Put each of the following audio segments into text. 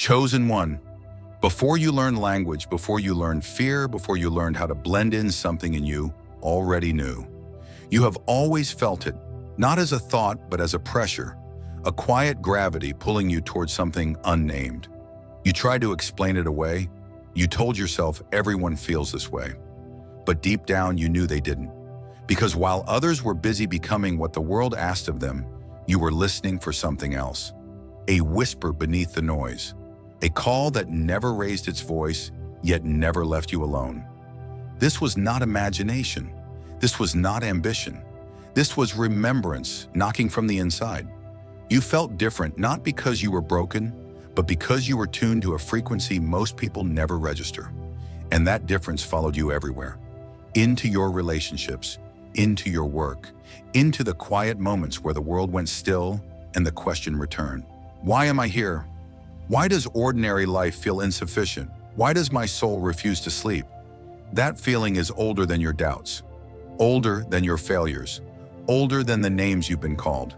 Chosen one. Before you learned language, before you learned fear, before you learned how to blend in, something in you already knew. You have always felt it, not as a thought, but as a pressure, a quiet gravity pulling you towards something unnamed. You tried to explain it away. You told yourself everyone feels this way. But deep down, you knew they didn't. Because while others were busy becoming what the world asked of them, you were listening for something else. A whisper beneath the noise. A call that never raised its voice, yet never left you alone. This was not imagination. This was not ambition. This was remembrance knocking from the inside. You felt different not because you were broken, but because you were tuned to a frequency most people never register. And that difference followed you everywhere. Into your relationships, into your work, into the quiet moments where the world went still and the question returned. Why am I here? Why does ordinary life feel insufficient? Why does my soul refuse to sleep? That feeling is older than your doubts, older than your failures, older than the names you've been called.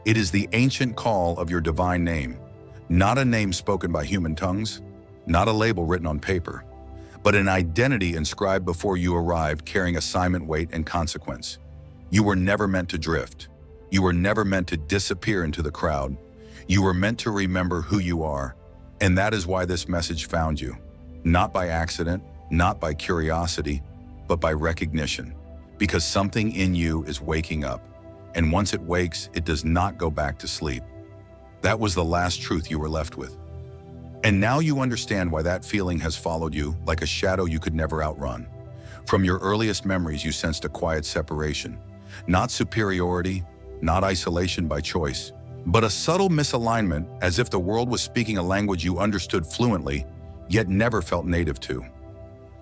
It is the ancient call of your divine name, not a name spoken by human tongues, not a label written on paper, but an identity inscribed before you arrived, carrying assignment, weight, and consequence. You were never meant to drift. You were never meant to disappear into the crowd. You were meant to remember who you are, and that is why this message found you. Not by accident, not by curiosity, but by recognition. Because something in you is waking up, and once it wakes, it does not go back to sleep. That was the last truth you were left with. And now you understand why that feeling has followed you like a shadow you could never outrun. From your earliest memories, you sensed a quiet separation. Not superiority, not isolation by choice, but a subtle misalignment, as if the world was speaking a language you understood fluently, yet never felt native to.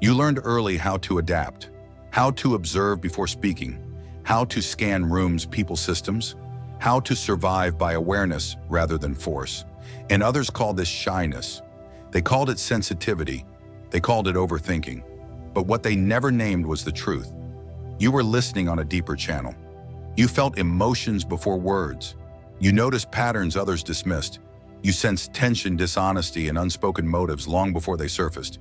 You learned early how to adapt, how to observe before speaking, how to scan rooms, people, systems, how to survive by awareness rather than force. And others called this shyness. They called it sensitivity. They called it overthinking. But what they never named was the truth. You were listening on a deeper channel. You felt emotions before words. You noticed patterns others dismissed. You sensed tension, dishonesty, and unspoken motives long before they surfaced.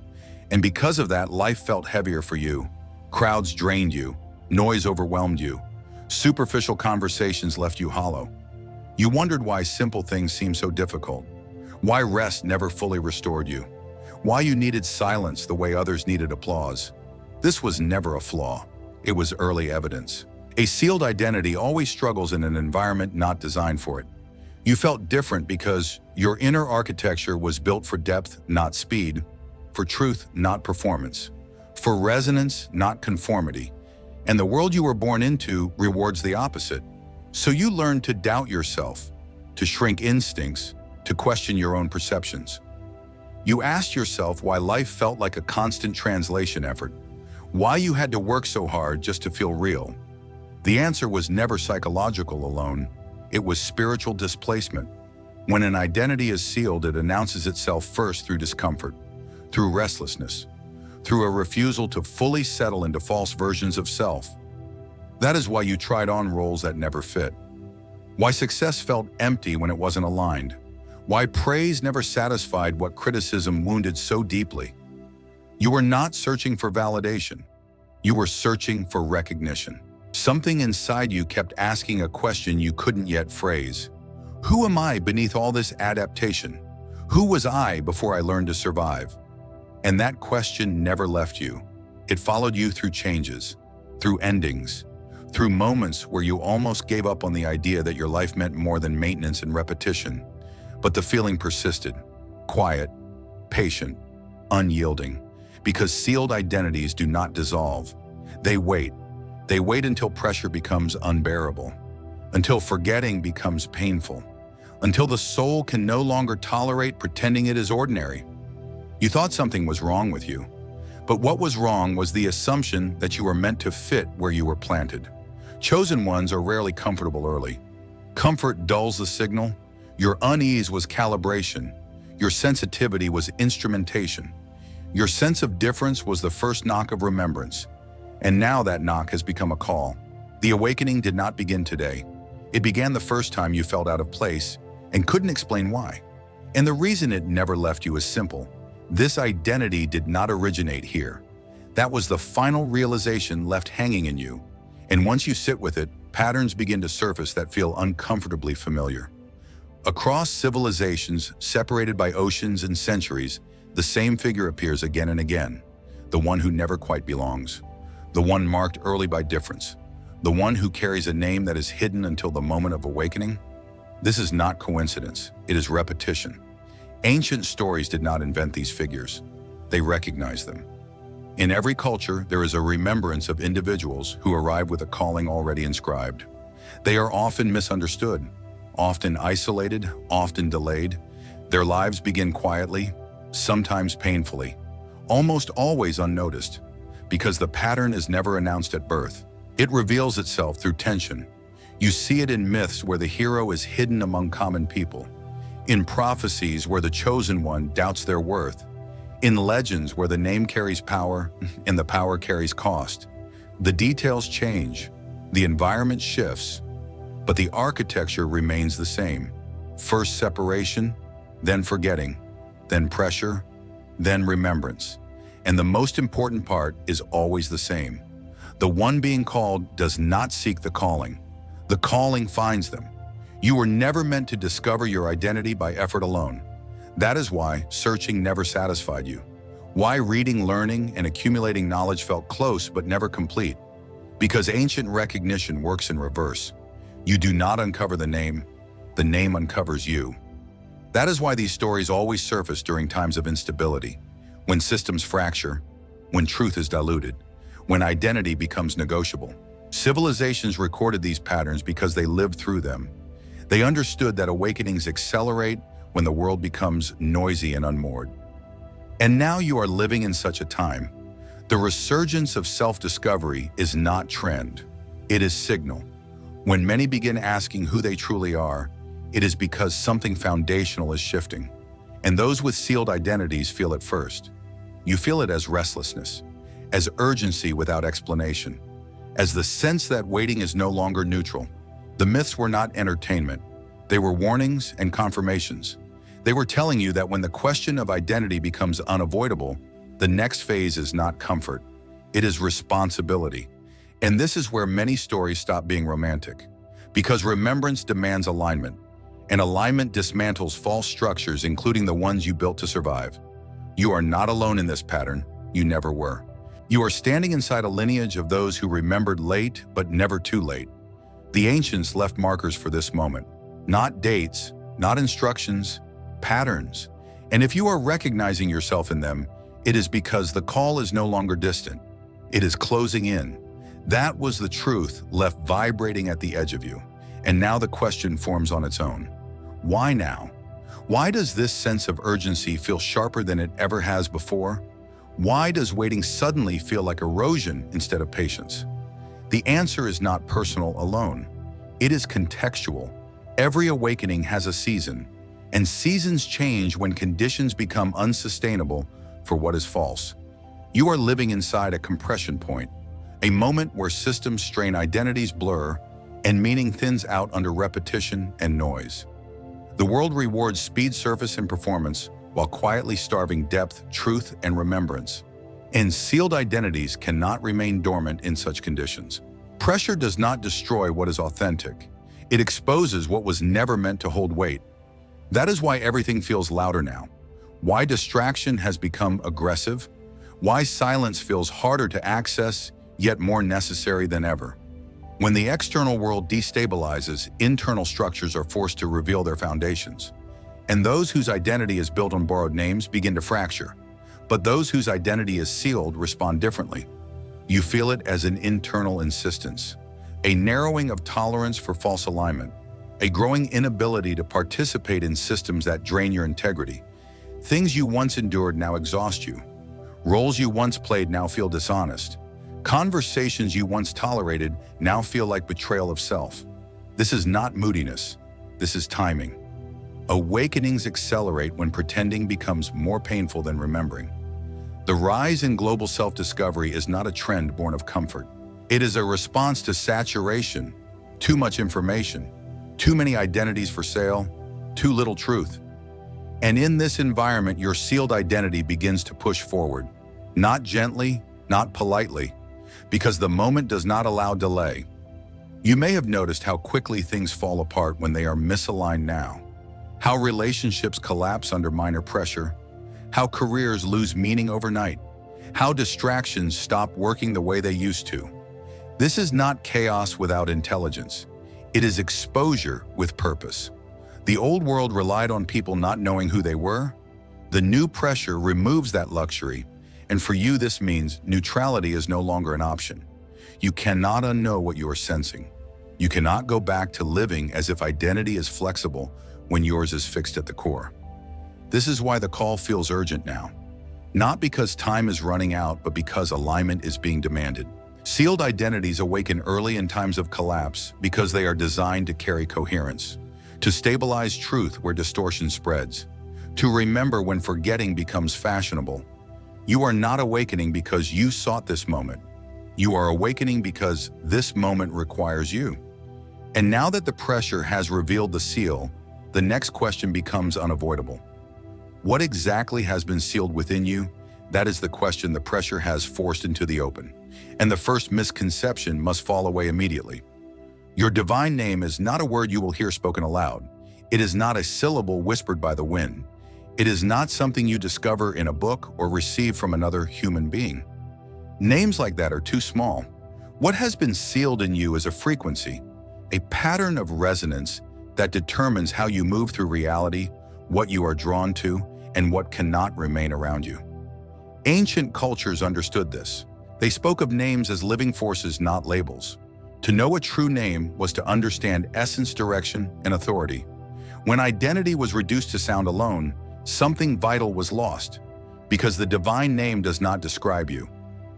And because of that, life felt heavier for you. Crowds drained you. Noise overwhelmed you. Superficial conversations left you hollow. You wondered why simple things seemed so difficult. Why rest never fully restored you. Why you needed silence the way others needed applause. This was never a flaw. It was early evidence. A sealed identity always struggles in an environment not designed for it. You felt different because your inner architecture was built for depth, not speed, for truth, not performance, for resonance, not conformity. And the world you were born into rewards the opposite. So you learned to doubt yourself, to shrink instincts, to question your own perceptions. You asked yourself why life felt like a constant translation effort, why you had to work so hard just to feel real. The answer was never psychological alone. It was spiritual displacement. When an identity is sealed, it announces itself first through discomfort, through restlessness, through a refusal to fully settle into false versions of self. That is why you tried on roles that never fit. Why success felt empty when it wasn't aligned. Why praise never satisfied what criticism wounded so deeply. You were not searching for validation. You were searching for recognition. Something inside you kept asking a question you couldn't yet phrase. Who am I beneath all this adaptation? Who was I before I learned to survive? And that question never left you. It followed you through changes, through endings, through moments where you almost gave up on the idea that your life meant more than maintenance and repetition. But the feeling persisted, quiet, patient, unyielding, because sealed identities do not dissolve. They wait. They wait until pressure becomes unbearable, until forgetting becomes painful, until the soul can no longer tolerate pretending it is ordinary. You thought something was wrong with you, but what was wrong was the assumption that you were meant to fit where you were planted. Chosen ones are rarely comfortable early. Comfort dulls the signal. Your unease was calibration. Your sensitivity was instrumentation. Your sense of difference was the first knock of remembrance. And now that knock has become a call. The awakening did not begin today. It began the first time you felt out of place and couldn't explain why. And the reason it never left you is simple. This identity did not originate here. That was the final realization left hanging in you. And once you sit with it, patterns begin to surface that feel uncomfortably familiar. Across civilizations, separated by oceans and centuries, the same figure appears again and again. The one who never quite belongs. The one marked early by difference. The one who carries a name that is hidden until the moment of awakening. This is not coincidence, it is repetition. Ancient stories did not invent these figures. They recognized them. In every culture, there is a remembrance of individuals who arrive with a calling already inscribed. They are often misunderstood, often isolated, often delayed. Their lives begin quietly, sometimes painfully, almost always unnoticed, because the pattern is never announced at birth. It reveals itself through tension. You see it in myths where the hero is hidden among common people, in prophecies where the chosen one doubts their worth, in legends where the name carries power and the power carries cost. The details change, the environment shifts, but the architecture remains the same. First separation, then forgetting, then pressure, then remembrance. And the most important part is always the same. The one being called does not seek the calling. The calling finds them. You were never meant to discover your identity by effort alone. That is why searching never satisfied you. Why reading, learning, and accumulating knowledge felt close but never complete. Because ancient recognition works in reverse. You do not uncover the name uncovers you. That is why these stories always surface during times of instability, when systems fracture, when truth is diluted, when identity becomes negotiable. Civilizations recorded these patterns because they lived through them. They understood that awakenings accelerate when the world becomes noisy and unmoored. And now you are living in such a time. The resurgence of self-discovery is not trend. It is signal. When many begin asking who they truly are, it is because something foundational is shifting. And those with sealed identities feel it first. You feel it as restlessness, as urgency without explanation, as the sense that waiting is no longer neutral. The myths were not entertainment. They were warnings and confirmations. They were telling you that when the question of identity becomes unavoidable, the next phase is not comfort. It is responsibility. And this is where many stories stop being romantic. Because remembrance demands alignment. And alignment dismantles false structures, including the ones you built to survive. You are not alone in this pattern. You never were. You are standing inside a lineage of those who remembered late, but never too late. The ancients left markers for this moment. Not dates, not instructions, patterns. And if you are recognizing yourself in them, it is because the call is no longer distant. It is closing in. That was the truth left vibrating at the edge of you. And now the question forms on its own. Why now? Why does this sense of urgency feel sharper than it ever has before? Why does waiting suddenly feel like erosion instead of patience? The answer is not personal alone. It is contextual. Every awakening has a season, and seasons change when conditions become unsustainable for what is false. You are living inside a compression point, a moment where systems strain, identities blur, and meaning thins out under repetition and noise. The world rewards speed, surface, and performance while quietly starving depth, truth, and remembrance. And sealed identities cannot remain dormant in such conditions. Pressure does not destroy what is authentic. It exposes what was never meant to hold weight. That is why everything feels louder now. Why distraction has become aggressive. Why silence feels harder to access, yet more necessary than ever. When the external world destabilizes, internal structures are forced to reveal their foundations. And those whose identity is built on borrowed names begin to fracture. But those whose identity is sealed respond differently. You feel it as an internal insistence, a narrowing of tolerance for false alignment, a growing inability to participate in systems that drain your integrity. Things you once endured now exhaust you. Roles you once played now feel dishonest. Conversations you once tolerated now feel like betrayal of self. This is not moodiness. This is timing. Awakenings accelerate when pretending becomes more painful than remembering. The rise in global self-discovery is not a trend born of comfort. It is a response to saturation, too much information, too many identities for sale, too little truth. And in this environment, your sealed identity begins to push forward. Not gently, not politely, because the moment does not allow delay. You may have noticed how quickly things fall apart when they are misaligned now. How relationships collapse under minor pressure. How careers lose meaning overnight. How distractions stop working the way they used to. This is not chaos without intelligence. It is exposure with purpose. The old world relied on people not knowing who they were. The new pressure removes that luxury, and for you this means neutrality is no longer an option. You cannot unknow what you are sensing. You cannot go back to living as if identity is flexible when yours is fixed at the core. This is why the call feels urgent now. Not because time is running out, but because alignment is being demanded. Sealed identities awaken early in times of collapse because they are designed to carry coherence, to stabilize truth where distortion spreads, to remember when forgetting becomes fashionable. You are not awakening because you sought this moment. You are awakening because this moment requires you. And now that the pressure has revealed the seal, the next question becomes unavoidable. What exactly has been sealed within you? That is the question the pressure has forced into the open. And the first misconception must fall away immediately. Your divine name is not a word you will hear spoken aloud. It is not a syllable whispered by the wind. It is not something you discover in a book or receive from another human being. Names like that are too small. What has been sealed in you is a frequency, a pattern of resonance that determines how you move through reality, what you are drawn to, and what cannot remain around you. Ancient cultures understood this. They spoke of names as living forces, not labels. To know a true name was to understand essence, direction, and authority. When identity was reduced to sound alone, something vital was lost. Because the divine name does not describe you.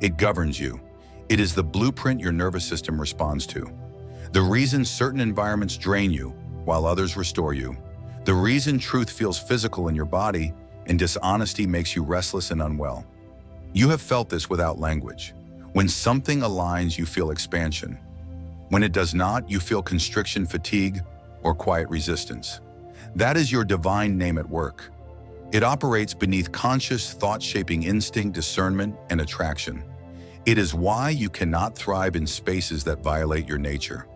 It governs you. It is the blueprint your nervous system responds to. The reason certain environments drain you, while others restore you. The reason truth feels physical in your body and dishonesty makes you restless and unwell. You have felt this without language. When something aligns, you feel expansion. When it does not, you feel constriction, fatigue, or quiet resistance. That is your divine name at work. It operates beneath conscious, thought-shaping instinct, discernment, and attraction. It is why you cannot thrive in spaces that violate your nature.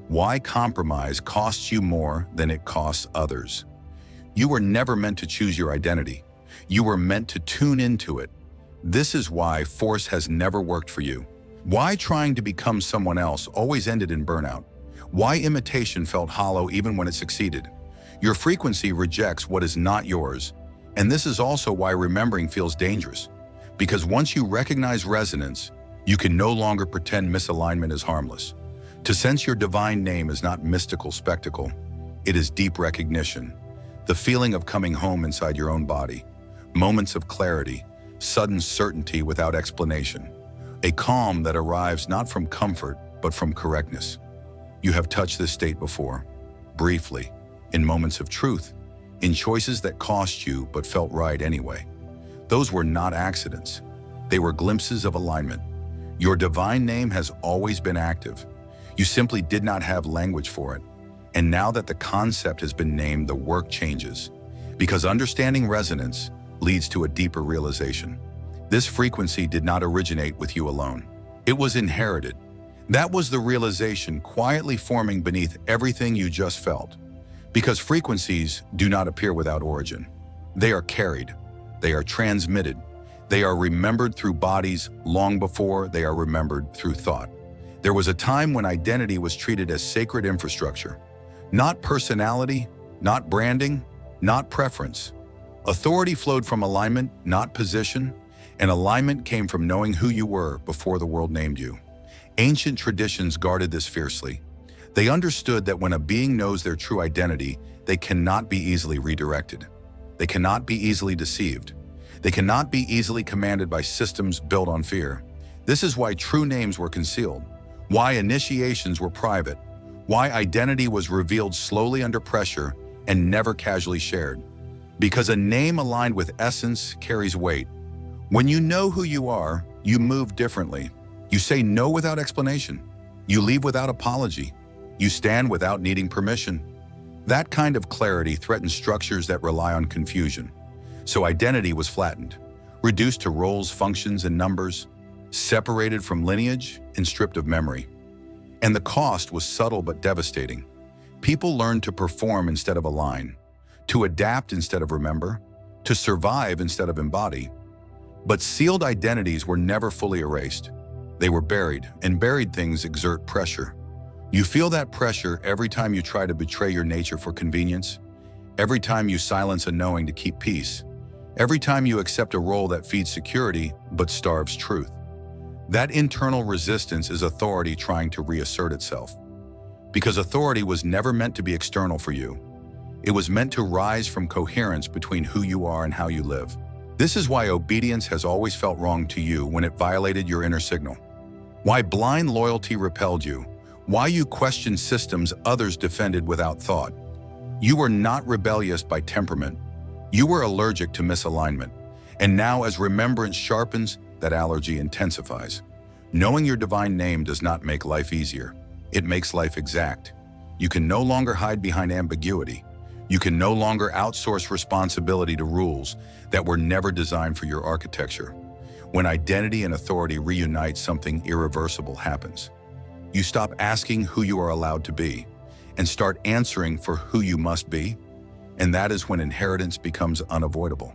Why compromise costs you more than it costs others. You were never meant to choose your identity. You were meant to tune into it. This is why force has never worked for you. Why trying to become someone else always ended in burnout. Why imitation felt hollow even when it succeeded. Your frequency rejects what is not yours. And this is also why remembering feels dangerous. Because once you recognize resonance, you can no longer pretend misalignment is harmless. To sense your divine name is not mystical spectacle. It is deep recognition. The feeling of coming home inside your own body. Moments of clarity, sudden certainty without explanation. A calm that arrives not from comfort, but from correctness. You have touched this state before, briefly, in moments of truth, in choices that cost you but felt right anyway. Those were not accidents. They were glimpses of alignment. Your divine name has always been active. You simply did not have language for it. And now that the concept has been named, the work changes. Because understanding resonance leads to a deeper realization. This frequency did not originate with you alone. It was inherited. That was the realization quietly forming beneath everything you just felt. Because frequencies do not appear without origin. They are carried. They are transmitted. They are remembered through bodies long before they are remembered through thought. There was a time when identity was treated as sacred infrastructure. Not personality, not branding, not preference. Authority flowed from alignment, not position, and alignment came from knowing who you were before the world named you. Ancient traditions guarded this fiercely. They understood that when a being knows their true identity, they cannot be easily redirected. They cannot be easily deceived. They cannot be easily commanded by systems built on fear. This is why true names were concealed, why initiations were private, why identity was revealed slowly under pressure and never casually shared. Because a name aligned with essence carries weight. When you know who you are, you move differently. You say no without explanation. You leave without apology. You stand without needing permission. That kind of clarity threatens structures that rely on confusion. So identity was flattened, reduced to roles, functions, and numbers, separated from lineage and stripped of memory. And the cost was subtle but devastating. People learned to perform instead of align, to adapt instead of remember, to survive instead of embody. But sealed identities were never fully erased. They were buried, and buried things exert pressure. You feel that pressure every time you try to betray your nature for convenience, every time you silence a knowing to keep peace, every time you accept a role that feeds security but starves truth. That internal resistance is authority trying to reassert itself. Because authority was never meant to be external for you. It was meant to rise from coherence between who you are and how you live. This is why obedience has always felt wrong to you when it violated your inner signal. Why blind loyalty repelled you. Why you questioned systems others defended without thought. You were not rebellious by temperament. You were allergic to misalignment. And now, as remembrance sharpens, that allergy intensifies. Knowing your divine name does not make life easier. It makes life exact. You can no longer hide behind ambiguity. You can no longer outsource responsibility to rules that were never designed for your architecture. When identity and authority reunite, something irreversible happens. You stop asking who you are allowed to be and start answering for who you must be. And that is when inheritance becomes unavoidable.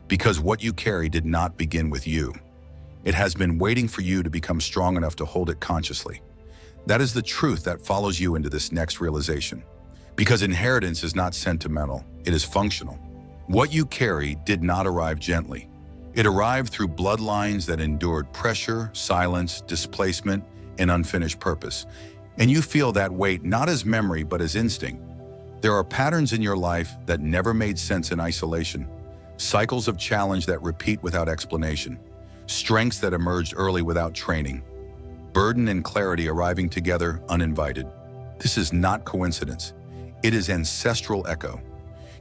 Because what you carry did not begin with you. It has been waiting for you to become strong enough to hold it consciously. That is the truth that follows you into this next realization. Because inheritance is not sentimental, it is functional. What you carry did not arrive gently. It arrived through bloodlines that endured pressure, silence, displacement, and unfinished purpose. And you feel that weight not as memory but as instinct. There are patterns in your life that never made sense in isolation, cycles of challenge that repeat without explanation, strengths that emerged early without training, burden and clarity arriving together uninvited. This is not coincidence. It is ancestral echo.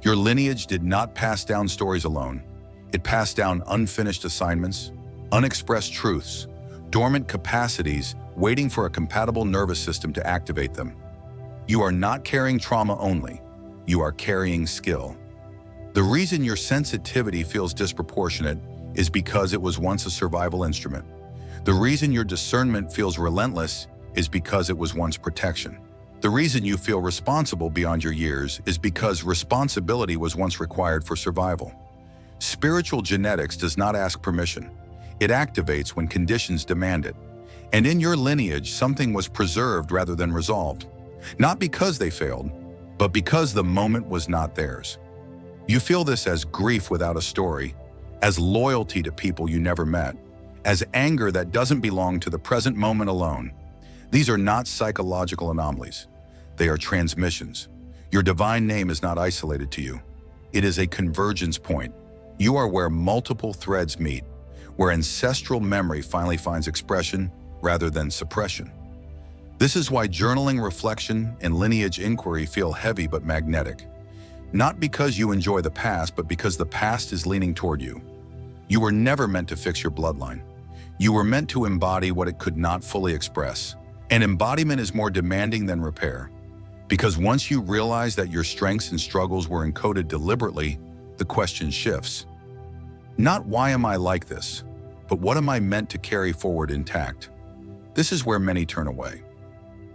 Your lineage did not pass down stories alone. It passed down unfinished assignments, unexpressed truths, dormant capacities waiting for a compatible nervous system to activate them. You are not carrying trauma only. You are carrying skill. The reason your sensitivity feels disproportionate is because it was once a survival instrument. The reason your discernment feels relentless is because it was once protection. The reason you feel responsible beyond your years is because responsibility was once required for survival. Spiritual genetics does not ask permission. It activates when conditions demand it. And in your lineage, something was preserved rather than resolved. Not because they failed, but because the moment was not theirs. You feel this as grief without a story, as loyalty to people you never met, as anger that doesn't belong to the present moment alone. These are not psychological anomalies. They are transmissions. Your divine name is not isolated to you. It is a convergence point. You are where multiple threads meet, where ancestral memory finally finds expression rather than suppression. This is why journaling, reflection, and lineage inquiry feel heavy but magnetic. Not because you enjoy the past, but because the past is leaning toward you. You were never meant to fix your bloodline. You were meant to embody what it could not fully express. And embodiment is more demanding than repair. Because once you realize that your strengths and struggles were encoded deliberately, the question shifts. Not why am I like this, but what am I meant to carry forward intact? This is where many turn away.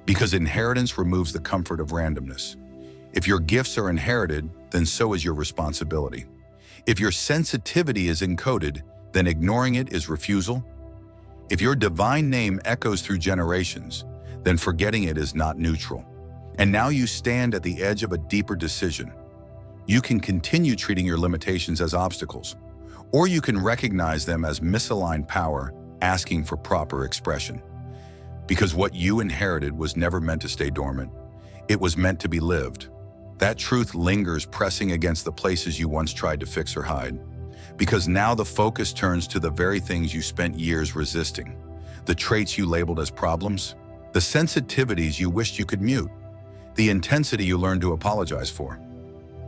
Because inheritance removes the comfort of randomness. If your gifts are inherited, then so is your responsibility. If your sensitivity is encoded, then ignoring it is refusal. If your divine name echoes through generations, then forgetting it is not neutral. And now you stand at the edge of a deeper decision. You can continue treating your limitations as obstacles, or you can recognize them as misaligned power asking for proper expression. Because what you inherited was never meant to stay dormant. It was meant to be lived. That truth lingers, pressing against the places you once tried to fix or hide. Because now the focus turns to the very things you spent years resisting. The traits you labeled as problems, the sensitivities you wished you could mute, the intensity you learned to apologize for.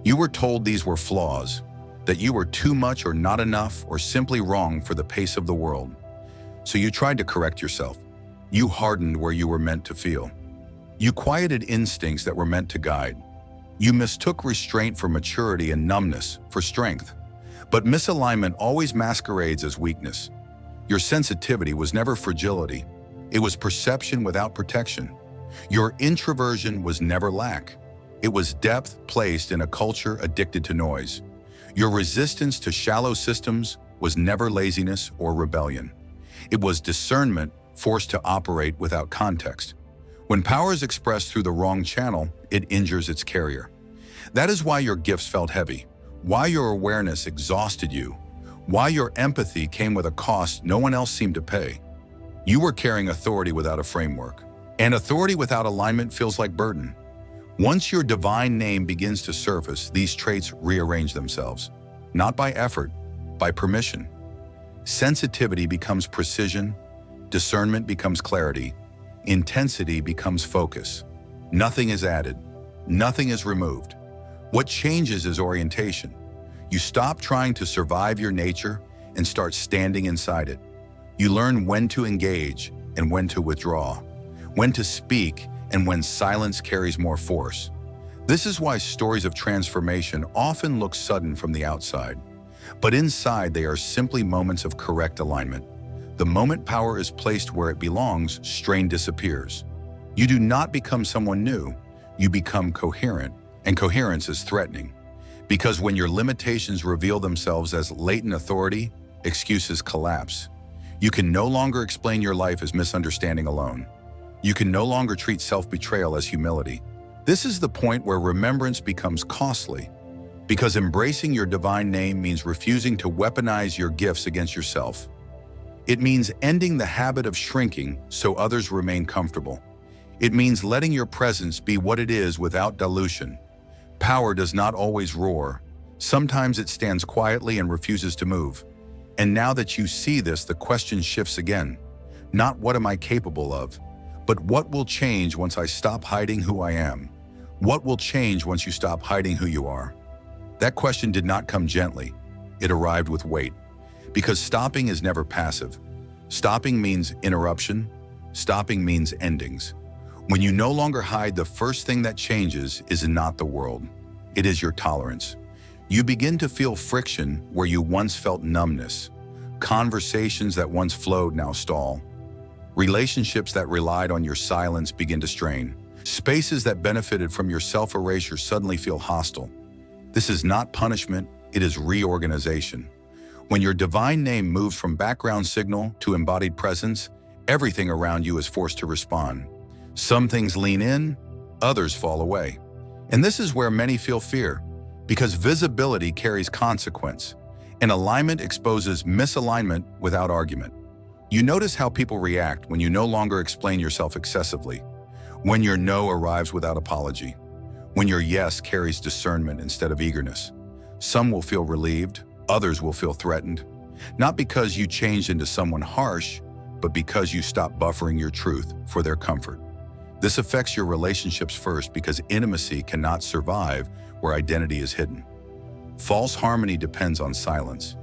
You were told these were flaws, that you were too much or not enough or simply wrong for the pace of the world. So you tried to correct yourself. You hardened where you were meant to feel. You quieted instincts that were meant to guide. You mistook restraint for maturity and numbness for strength. But misalignment always masquerades as weakness. Your sensitivity was never fragility. It was perception without protection. Your introversion was never lack. It was depth placed in a culture addicted to noise. Your resistance to shallow systems was never laziness or rebellion. It was discernment forced to operate without context. When power is expressed through the wrong channel, it injures its carrier. That is why your gifts felt heavy, why your awareness exhausted you, why your empathy came with a cost no one else seemed to pay. You were carrying authority without a framework, and authority without alignment feels like burden. Once your divine name begins to surface, these traits rearrange themselves, not by effort, by permission. Sensitivity becomes precision, discernment becomes clarity, intensity becomes focus. Nothing is added, nothing is removed. What changes is orientation. You stop trying to survive your nature and start standing inside it. You learn when to engage and when to withdraw, when to speak and when silence carries more force. This is why stories of transformation often look sudden from the outside, but inside they are simply moments of correct alignment. The moment power is placed where it belongs, strain disappears. You do not become someone new, you become coherent, and coherence is threatening. Because when your limitations reveal themselves as latent authority, excuses collapse. You can no longer explain your life as misunderstanding alone. You can no longer treat self-betrayal as humility. This is the point where remembrance becomes costly, because embracing your divine name means refusing to weaponize your gifts against yourself. It means ending the habit of shrinking so others remain comfortable. It means letting your presence be what it is without dilution. Power does not always roar. Sometimes it stands quietly and refuses to move. And now that you see this, the question shifts again. Not what am I capable of, but what will change once I stop hiding who I am? What will change once you stop hiding who you are? That question did not come gently. It arrived with weight. Because stopping is never passive. Stopping means interruption. Stopping means endings. When you no longer hide, the first thing that changes is not the world. It is your tolerance. You begin to feel friction where you once felt numbness. Conversations that once flowed now stall. Relationships that relied on your silence begin to strain. Spaces that benefited from your self-erasure suddenly feel hostile. This is not punishment, it is reorganization. When your divine name moves from background signal to embodied presence, everything around you is forced to respond. Some things lean in, others fall away. And this is where many feel fear, because visibility carries consequence, and alignment exposes misalignment without argument. You notice how people react when you no longer explain yourself excessively, when your no arrives without apology, when your yes carries discernment instead of eagerness. Some will feel relieved, others will feel threatened, not because you changed into someone harsh, but because you stopped buffering your truth for their comfort. This affects your relationships first because intimacy cannot survive where identity is hidden. False harmony depends on silence.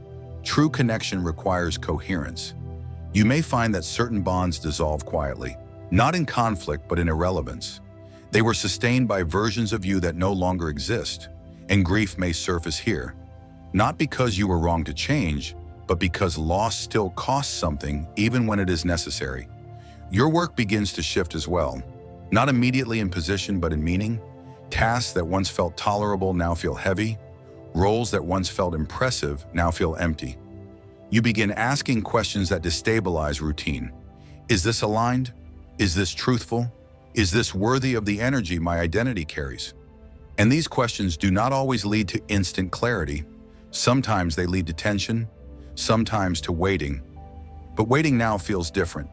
True connection requires coherence. You may find that certain bonds dissolve quietly, not in conflict but in irrelevance. They were sustained by versions of you that no longer exist, and grief may surface here. Not because you were wrong to change, but because loss still costs something even when it is necessary. Your work begins to shift as well, not immediately in position but in meaning. Tasks that once felt tolerable now feel heavy. Roles that once felt impressive now feel empty. You begin asking questions that destabilize routine. Is this aligned? Is this truthful? Is this worthy of the energy my identity carries? And these questions do not always lead to instant clarity. Sometimes they lead to tension, sometimes to waiting. But waiting now feels different.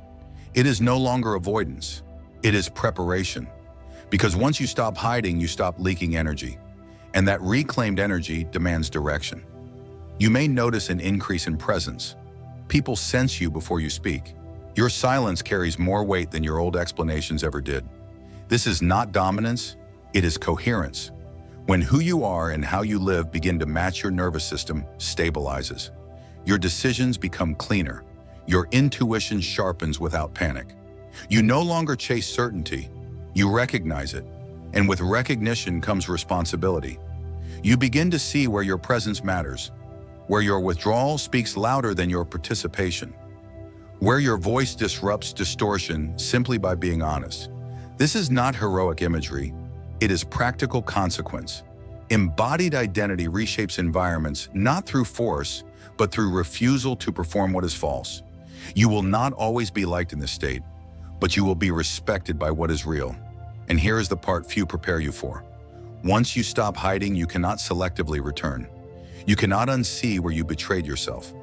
It is no longer avoidance. It is preparation. Because once you stop hiding, you stop leaking energy. And that reclaimed energy demands direction. You may notice an increase in presence. People sense you before you speak. Your silence carries more weight than your old explanations ever did. This is not dominance, it is coherence. When who you are and how you live begin to match your nervous system stabilizes. Your decisions become cleaner. Your intuition sharpens without panic. You no longer chase certainty, you recognize it. And with recognition comes responsibility. You begin to see where your presence matters, where your withdrawal speaks louder than your participation, where your voice disrupts distortion simply by being honest. This is not heroic imagery, it is practical consequence. Embodied identity reshapes environments not through force, but through refusal to perform what is false. You will not always be liked in this state, but you will be respected by what is real. And here is the part few prepare you for. Once you stop hiding, you cannot selectively return. You cannot unsee where you betrayed yourself.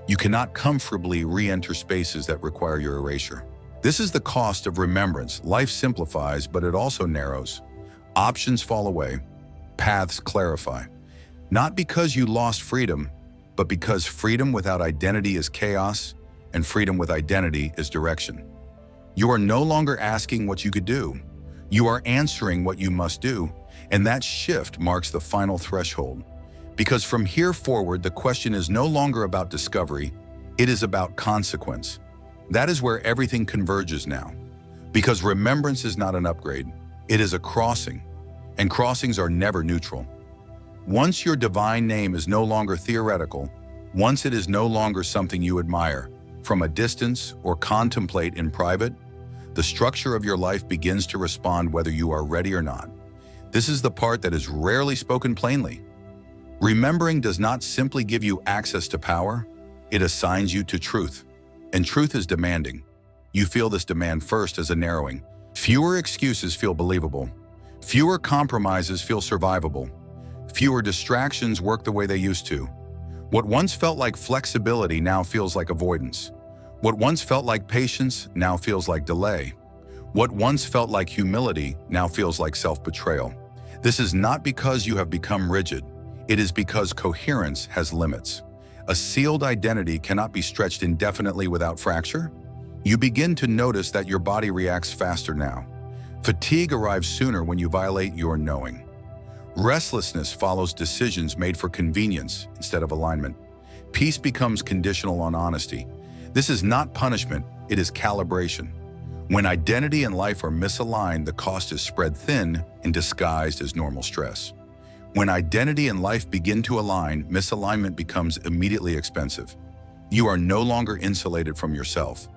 You cannot comfortably re-enter spaces that require your erasure. This is the cost of remembrance. Life simplifies, but it also narrows. Options fall away, paths clarify. Not because you lost freedom, but because freedom without identity is chaos, and freedom with identity is direction. You are no longer asking what you could do. You are answering what you must do, and that shift marks the final threshold. Because from here forward, the question is no longer about discovery, it is about consequence. That is where everything converges now. Because remembrance is not an upgrade, it is a crossing, and crossings are never neutral. Once your divine name is no longer theoretical, once it is no longer something you admire from a distance or contemplate in private, the structure of your life begins to respond whether you are ready or not. This is the part that is rarely spoken plainly. Remembering does not simply give you access to power, it assigns you to truth. And truth is demanding. You feel this demand first as a narrowing. Fewer excuses feel believable. Fewer compromises feel survivable. Fewer distractions work the way they used to. What once felt like flexibility now feels like avoidance. What once felt like patience now feels like delay. What once felt like humility now feels like self-betrayal. This is not because you have become rigid. It is because coherence has limits. A sealed identity cannot be stretched indefinitely without fracture. You begin to notice that your body reacts faster now. Fatigue arrives sooner when you violate your knowing. Restlessness follows decisions made for convenience instead of alignment. Peace becomes conditional on honesty. This is not punishment, it is calibration. When identity and life are misaligned, the cost is spread thin and disguised as normal stress. When identity and life begin to align, misalignment becomes immediately expensive. You are no longer insulated from yourself.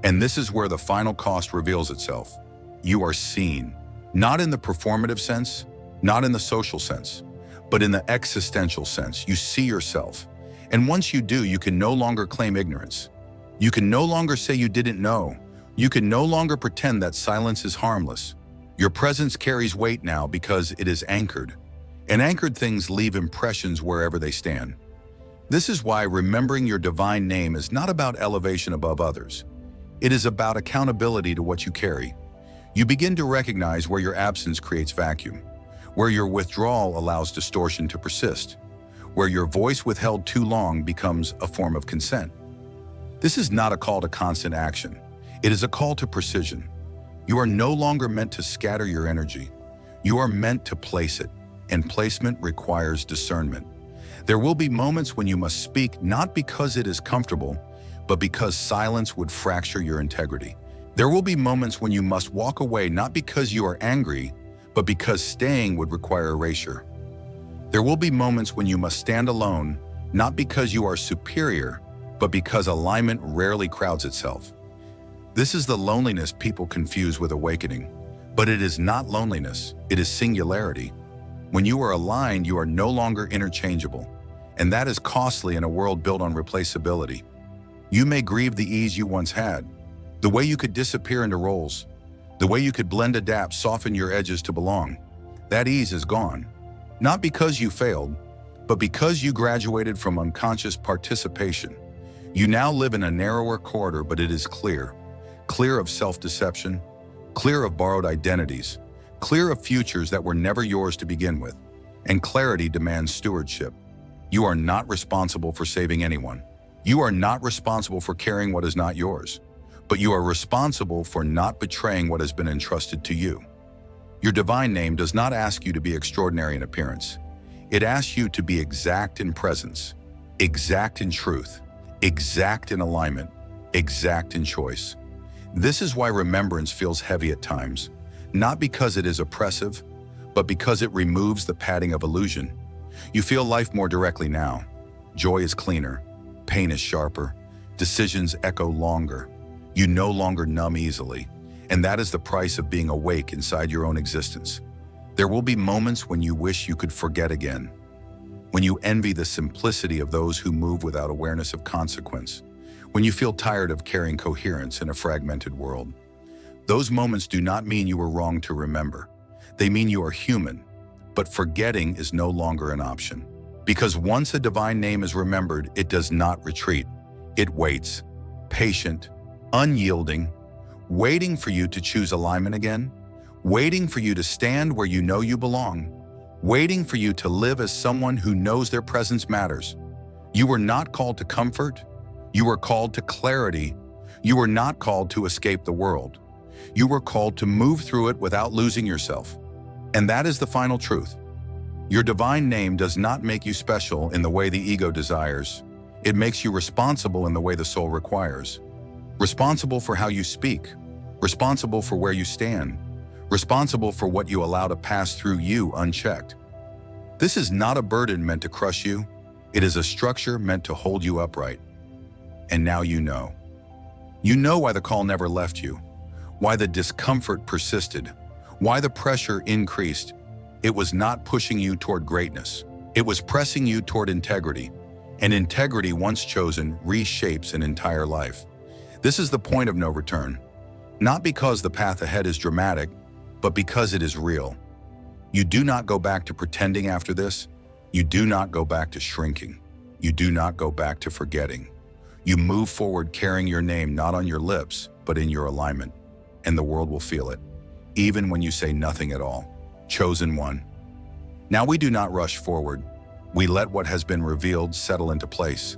And this is where the final cost reveals itself. You are seen, not in the performative sense, not in the social sense, but in the existential sense. You see yourself. And once you do, you can no longer claim ignorance. You can no longer say you didn't know. You can no longer pretend that silence is harmless. Your presence carries weight now because it is anchored. And anchored things leave impressions wherever they stand. This is why remembering your divine name is not about elevation above others. It is about accountability to what you carry. You begin to recognize where your absence creates vacuum, where your withdrawal allows distortion to persist, where your voice withheld too long becomes a form of consent. This is not a call to constant action. It is a call to precision. You are no longer meant to scatter your energy. You are meant to place it, and placement requires discernment. There will be moments when you must speak not because it is comfortable, but because silence would fracture your integrity. There will be moments when you must walk away not because you are angry, but because staying would require erasure. There will be moments when you must stand alone, not because you are superior, but because alignment rarely crowds itself. This is the loneliness people confuse with awakening, but it is not loneliness, it is singularity. When you are aligned, you are no longer interchangeable, and that is costly in a world built on replaceability. You may grieve the ease you once had, the way you could disappear into roles, the way you could blend, adapt, soften your edges to belong. That ease is gone, not because you failed, but because you graduated from unconscious participation. You now live in a narrower corridor, but it is clear of self-deception, clear of borrowed identities, clear of futures that were never yours to begin with. And clarity demands stewardship. You are not responsible for saving anyone. You are not responsible for carrying what is not yours, but you are responsible for not betraying what has been entrusted to you. Your divine name does not ask you to be extraordinary in appearance. It asks you to be exact in presence, exact in truth, exact in alignment, exact in choice. This is why remembrance feels heavy at times, not because it is oppressive, but because it removes the padding of illusion. You feel life more directly now. Joy is cleaner, pain is sharper, decisions echo longer. You no longer numb easily, and that is the price of being awake inside your own existence. There will be moments when you wish you could forget again, when you envy the simplicity of those who move without awareness of consequence, when you feel tired of carrying coherence in a fragmented world. Those moments do not mean you were wrong to remember. They mean you are human, but forgetting is no longer an option. Because once a divine name is remembered, it does not retreat. It waits, patient, unyielding, waiting for you to choose alignment again, waiting for you to stand where you know you belong, waiting for you to live as someone who knows their presence matters. You were not called to comfort. You were called to clarity. You were not called to escape the world. You were called to move through it without losing yourself. And that is the final truth. Your divine name does not make you special in the way the ego desires. It makes you responsible in the way the soul requires. Responsible for how you speak, responsible for where you stand, responsible for what you allow to pass through you unchecked. This is not a burden meant to crush you. It is a structure meant to hold you upright. And now you know. You know why the call never left you, why the discomfort persisted, why the pressure increased. It was not pushing you toward greatness. It was pressing you toward integrity. And integrity, once chosen, reshapes an entire life. This is the point of no return. Not because the path ahead is dramatic, but because it is real. You do not go back to pretending after this. You do not go back to shrinking. You do not go back to forgetting. You move forward carrying your name not on your lips, but in your alignment. And the world will feel it, even when you say nothing at all. Chosen one. Now we do not rush forward. We let what has been revealed settle into place.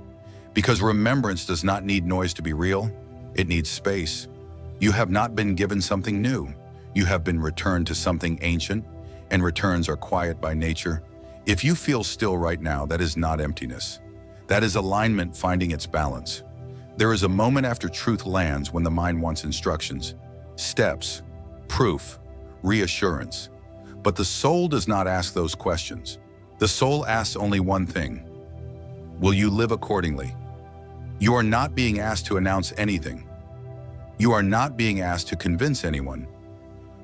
Because remembrance does not need noise to be real. It needs space. You have not been given something new. You have been returned to something ancient, and returns are quiet by nature. If you feel still right now, that is not emptiness. That is alignment finding its balance. There is a moment after truth lands when the mind wants instructions, steps, proof, reassurance. But the soul does not ask those questions. The soul asks only one thing. Will you live accordingly? You are not being asked to announce anything. You are not being asked to convince anyone.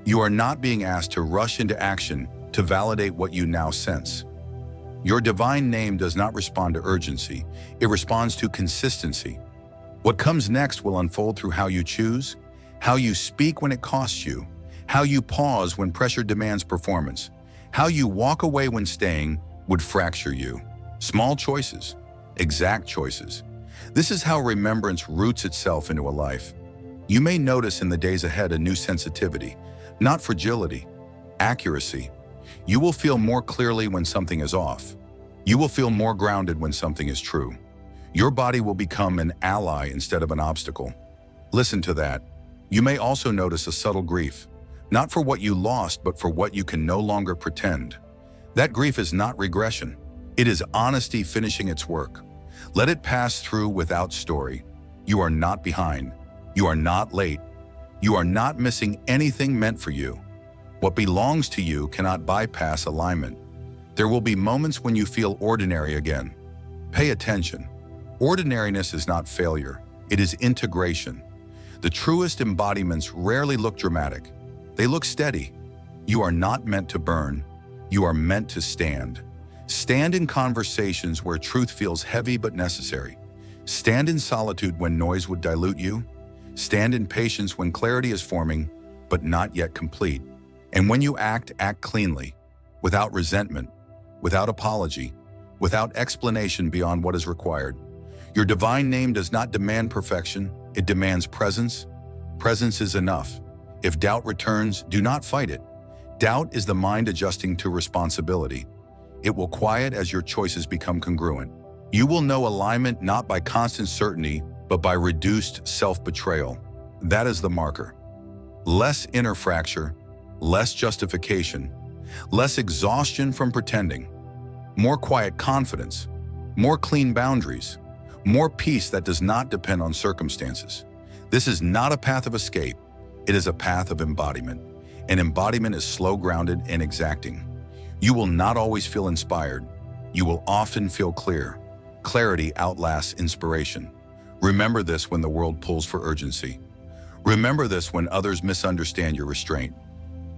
You are not being asked to rush into action to validate what you now sense. Your divine name does not respond to urgency. It responds to consistency. What comes next will unfold through how you choose, how you speak when it costs you, how you pause when pressure demands performance, how you walk away when staying would fracture you. Small choices, exact choices. This is how remembrance roots itself into a life. You may notice in the days ahead a new sensitivity, not fragility, accuracy. You will feel more clearly when something is off. You will feel more grounded when something is true. Your body will become an ally instead of an obstacle. Listen to that. You may also notice a subtle grief, not for what you lost, but for what you can no longer pretend. That grief is not regression. It is honesty finishing its work. Let it pass through without story. You are not behind. You are not late. You are not missing anything meant for you. What belongs to you cannot bypass alignment. There will be moments when you feel ordinary again. Pay attention. Ordinariness is not failure. It is integration. The truest embodiments rarely look dramatic. They look steady. You are not meant to burn. You are meant to stand. Stand in conversations where truth feels heavy but necessary. Stand in solitude when noise would dilute you. Stand in patience when clarity is forming, but not yet complete. And when you act cleanly, without resentment, without apology, without explanation beyond what is required. Your divine name does not demand perfection, it demands presence. Presence is enough. If doubt returns, do not fight it. Doubt is the mind adjusting to responsibility. It will quiet as your choices become congruent. You will know alignment not by constant certainty, but by reduced self-betrayal. That is the marker. Less inner fracture, less justification, less exhaustion from pretending, more quiet confidence, more clean boundaries, more peace that does not depend on circumstances. This is not a path of escape. It is a path of embodiment. And embodiment is slow, grounded, and exacting. You will not always feel inspired. You will often feel clear. Clarity outlasts inspiration. Remember this when the world pulls for urgency. Remember this when others misunderstand your restraint.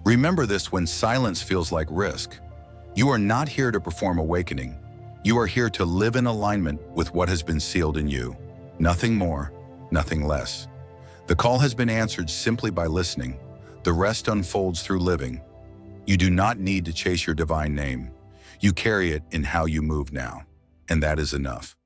Remember this when silence feels like risk. You are not here to perform awakening. You are here to live in alignment with what has been sealed in you. Nothing more, nothing less. The call has been answered simply by listening. The rest unfolds through living. You do not need to chase your divine name. You carry it in how you move now, and that is enough.